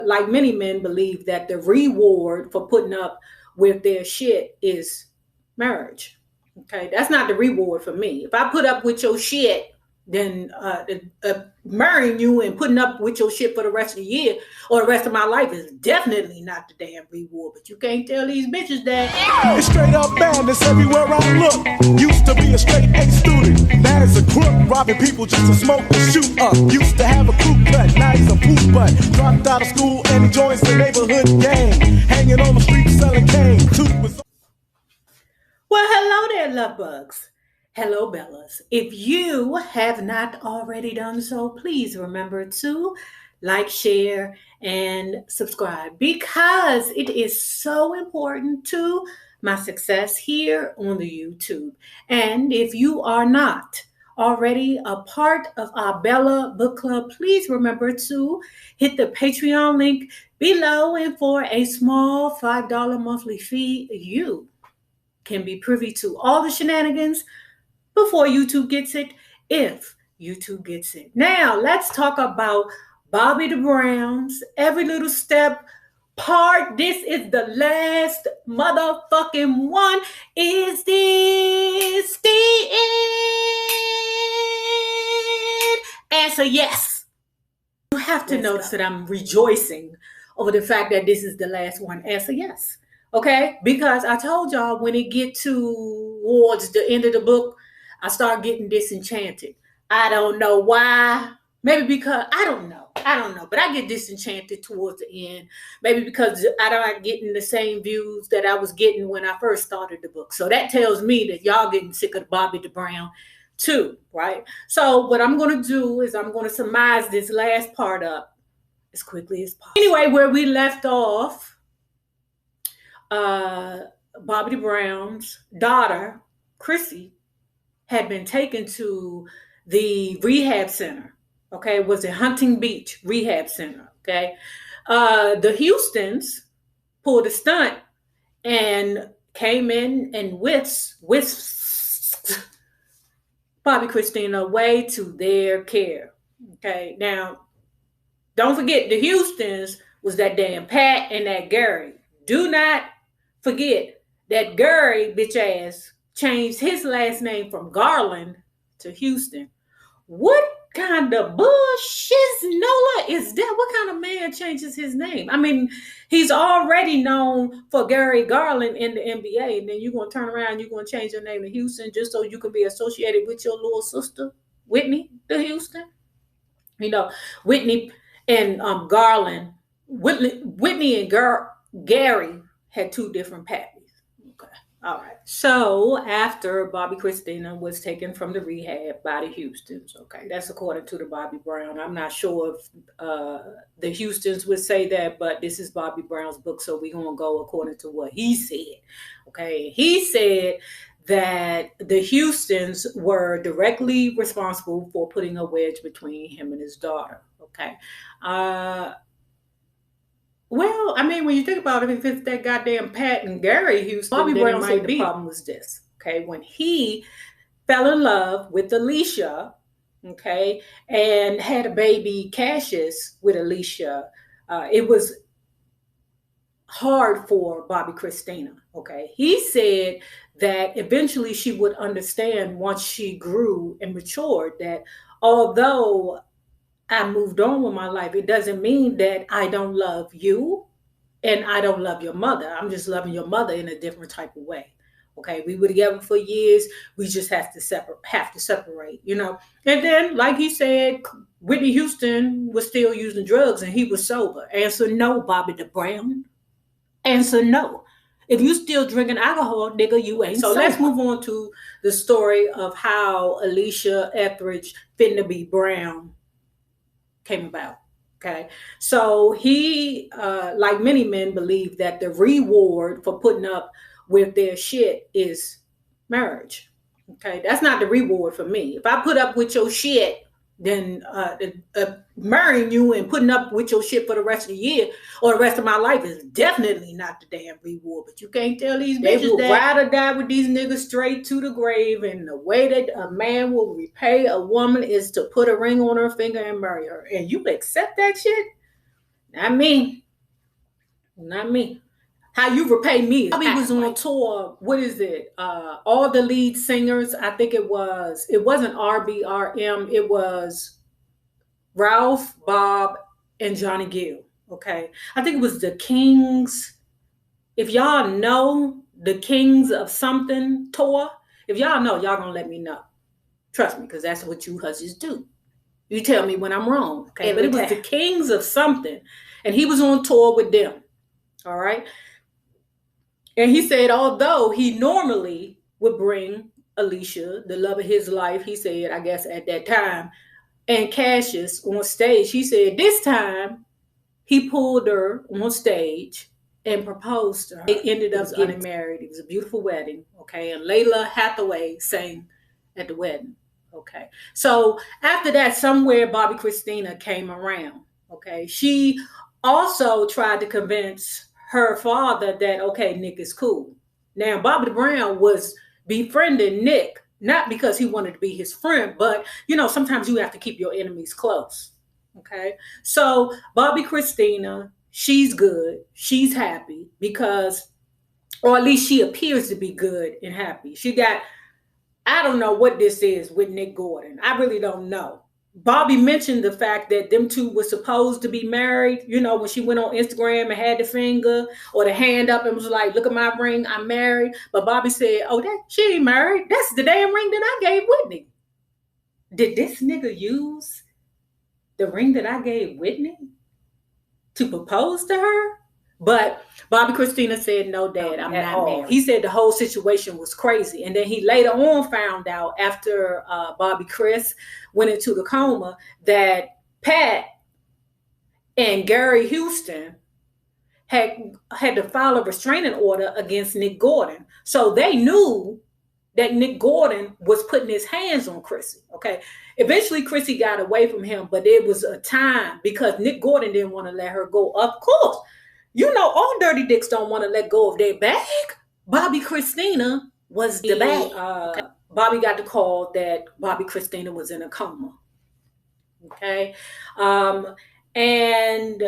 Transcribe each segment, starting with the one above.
Like many men believe that the reward for putting up with their shit is marriage. Okay, that's not the reward for me. If I put up with your shit, then marrying you and putting up with your shit for the rest of the year or the rest of my life is definitely not the damn reward. But you can't tell these bitches that. It's straight up madness everywhere I look. Used to be a straight A student, now he's a crook, robbing people just to smoke and shoot up. Used to have a crew cut, now he's a poop butt. Dropped out of school and he joins the neighborhood gang, hanging on the street selling cane. Well, hello there, love bugs. Hello, Bellas. If you have not already done so, please remember to like, share, and subscribe because it is so important to my success here on the YouTube. And if you are not already a part of our Bella Book Club, please remember to hit the Patreon link below, and for a small $5 monthly fee, you can be privy to all the shenanigans before YouTube gets it, if YouTube gets it. Now, let's talk about Bobbi the Brown's Every Little Step part. This is the last motherfucking one. Is this the end? Answer yes. You have to notice that I'm rejoicing over the fact that this is the last one. Answer yes. Okay, because I told y'all when it get towards the end of the book, I start getting disenchanted. I don't know why. Maybe because I don't know, but I get disenchanted towards the end. Maybe because I'm not getting the same views that I was getting when I first started the book. So that tells me that y'all getting sick of Bobbi the Brown too, right? So what I'm going to do is I'm going to surmise this last part up as quickly as possible. Anyway, where we left off, Bobbi Brown's daughter, Chrissy, had been taken to the rehab center. Okay, it was a Hunting Beach Rehab Center. Okay, the Houstons pulled a stunt and came in and whisked Bobbi Kristina away to their care. Okay, now don't forget the Houstons was that damn Pat and that Gary. Do not forget that Gary, bitch ass, changed his last name from Garland to Houston. What kind of bullshit Nola is that? What kind of man changes his name? I mean, he's already known for Gary Garland in the NBA, and then you're going to turn around and you're going to change your name to Houston just so you can be associated with your little sister, Whitney the Houston. You know, Whitney and Garland, Whitney and Gary had two different pappies. Okay. All right. So after Bobbi Kristina was taken from the rehab by the Houstons, okay, that's according to the Bobbi Brown. I'm not sure if the Houstons would say that, but this is Bobbi Brown's book, so we're going to go according to what he said. Okay. He said that the Houstons were directly responsible for putting a wedge between him and his daughter. Okay. Well, I mean, when you think about it, if it's that goddamn Pat and Gary Houston, Bobbi Brown said the problem was this, okay? When he fell in love with Alicia, okay, and had a baby, Cassius, with Alicia, it was hard for Bobbi Kristina, okay? He said that eventually she would understand once she grew and matured that although I moved on with my life, it doesn't mean that I don't love you and I don't love your mother. I'm just loving your mother in a different type of way. Okay, we were together for years. We just have to separate, you know. And then, like he said, Whitney Houston was still using drugs and he was sober. Answer no, Bobbi the Brown. Answer no. If you still drinking alcohol, nigga, you ain't sober. Let's move on to the story of how Alicia Etheridge Finnaby Brown came about. Okay, so he, like many men, believe that the reward for putting up with their shit is marriage. Okay, that's not the reward for me. If I put up with your shit, then marrying you and putting up with your shit for the rest of the year or the rest of my life is definitely not the damn reward. But you can't tell these bitches that ride or die with these niggas straight to the grave, and the way that a man will repay a woman is to put a ring on her finger and marry her. And you accept that shit? Not me. Not me. How you repay me. Bobbi was on tour. What is it? All the lead singers. I think it wasn't RBRM. It was Ralph, Bob, and Johnny Gill. Okay. I think it was the Kings. If y'all know the Kings of something tour, if y'all know, y'all gonna let me know. Trust me, because that's what you hussies do. You tell me when I'm wrong. Okay. But it was the Kings of something. And he was on tour with them. All right. And he said, although he normally would bring Alicia, the love of his life, he said, I guess at that time, and Cassius on stage, he said this time he pulled her on stage and proposed to her. They ended up getting married. It was a beautiful wedding. Okay. And Layla Hathaway sang at the wedding. Okay. So after that, somewhere Bobbi Kristina came around. Okay. She also tried to convince her father that, okay, Nick is cool. Now, Bobby Brown was befriending Nick, not because he wanted to be his friend, but, sometimes you have to keep your enemies close. Okay. So Bobbi Kristina, she's good. She's happy because, or at least she appears to be good and happy. She got, I don't know what this is with Nick Gordon. I really don't know. Bobbi mentioned the fact that them two were supposed to be married, when she went on Instagram and had the finger or the hand up and was like, look at my ring, I'm married. But Bobbi said, oh, she ain't married. That's the damn ring that I gave Whitney. Did this nigga use the ring that I gave Whitney to propose to her? But Bobbi Kristina said, no, Dad, I'm not married. He said the whole situation was crazy. And then he later on found out after Bobbi Chris went into the coma that Pat and Gary Houston had to file a restraining order against Nick Gordon. So they knew that Nick Gordon was putting his hands on Chrissy. Okay. Eventually, Chrissy got away from him, but it was a time because Nick Gordon didn't want to let her go. Of course. All dirty dicks don't want to let go of their bag. Bobbi Kristina was the bag. Bobbi got the call that Bobbi Kristina was in a coma. Okay. And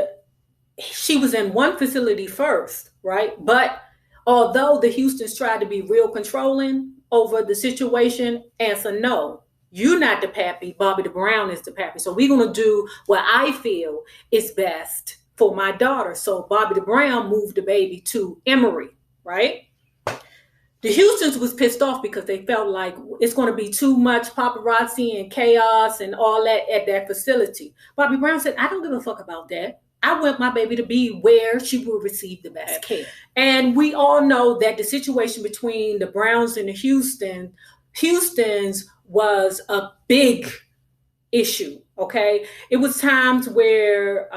she was in one facility first, right? But although the Houstons tried to be real controlling over the situation, answer no. You're not the pappy. Bobby the Brown is the pappy. So we're going to do what I feel is best for my daughter. So Bobby the Brown moved the baby to Emory, right? The Houstons was pissed off because they felt like it's going to be too much paparazzi and chaos and all that at that facility. Bobby Brown said, I don't give a fuck about that. I want my baby to be where she will receive the best care. And we all know that the situation between the Browns and the Houstons was a big issue, okay? It was times where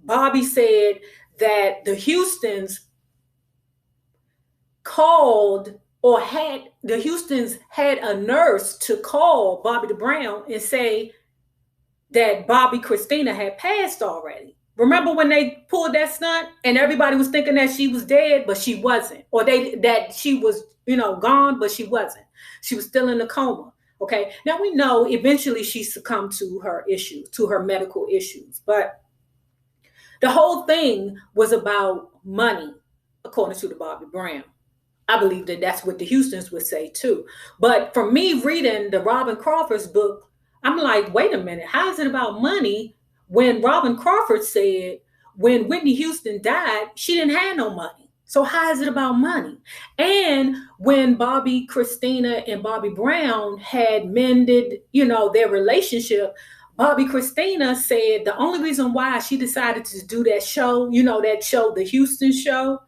Bobby said that the Houstons had a nurse to call Bobby the Brown and say that Bobbi Kristina had passed already. Remember when they pulled that stunt and everybody was thinking that she was dead, but she wasn't. Or that she was, gone, but she wasn't. She was still in a coma. Okay. Now we know eventually she succumbed to her issues, to her medical issues. But the whole thing was about money, according to the Bobby Brown. I believe that that's what the Houstons would say too. But for me reading the Robin Crawford's book, I'm like, wait a minute, how is it about money when Robin Crawford said when Whitney Houston died, she didn't have no money? So how is it about money? And when Bobbi Kristina and Bobby Brown had mended, their relationship, Bobbi Kristina said the only reason why she decided to do that show, that show, the Houston show,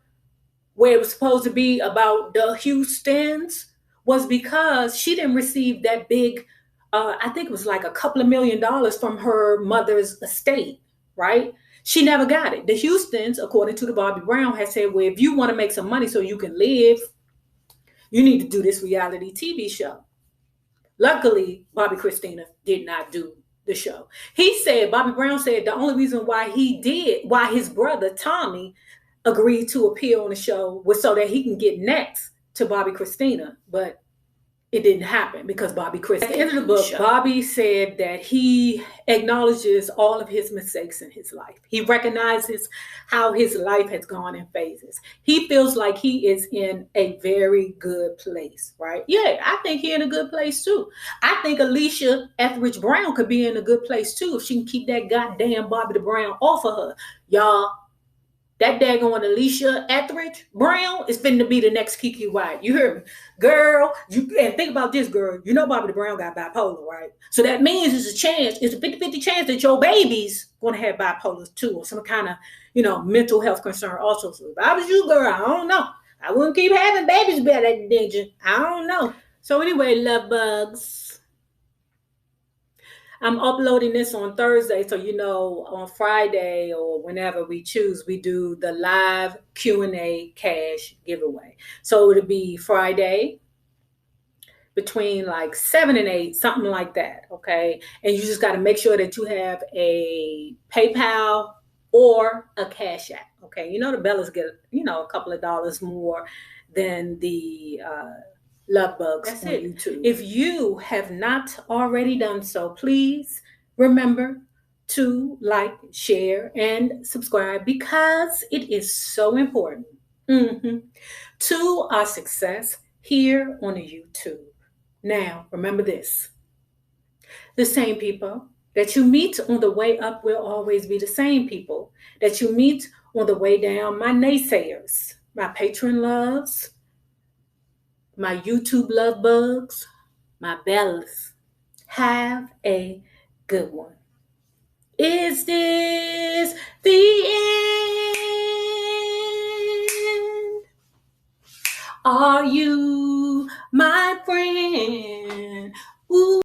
where it was supposed to be about the Houstons, was because she didn't receive that big, I think it was like a couple of $1 million from her mother's estate, right? She never got it. The Houstons, according to the Bobby Brown, had said, well, if you want to make some money so you can live, you need to do this reality TV show. Luckily, Bobbi Kristina did not do the show. Bobby Brown said the only reason why his brother, Tommy, agreed to appear on the show was so that he can get next to Bobbi Kristina. But it didn't happen because Bobbi Kristina. At the end of the book, Bobbi said that he acknowledges all of his mistakes in his life. He recognizes how his life has gone in phases. He feels like he is in a very good place, right? Yeah, I think he's in a good place too. I think Alicia Etheridge Brown could be in a good place too if she can keep that goddamn Bobby the Brown off of her. Y'all, that daggone Alicia Etheridge Brown is finna be the next Kiki White. You hear me? Girl, and think about this, girl. You know Bobby the Brown got bipolar, right? So that means it's a 50-50 chance that your baby's gonna have bipolar too, or some kind of, mental health concern also. So if I was you, girl, I don't know. I wouldn't keep having babies by that danger. I don't know. So anyway, love bugs. I'm uploading this on Thursday, so on Friday or whenever we choose, we do the live Q&A cash giveaway. So it'll be Friday between like 7 and 8, something like that, okay? And you just got to make sure that you have a PayPal or a Cash App, okay? The Bellas get, a couple of dollars more than the love bugs on YouTube. If you have not already done so, please remember to like, share, and subscribe because it is so important to our success here on the YouTube. Now, remember this. The same people that you meet on the way up will always be the same people that you meet on the way down. My naysayers, my patron loves, my YouTube love bugs, my bellas. Have a good one. Is this the end? Are you my friend? Ooh.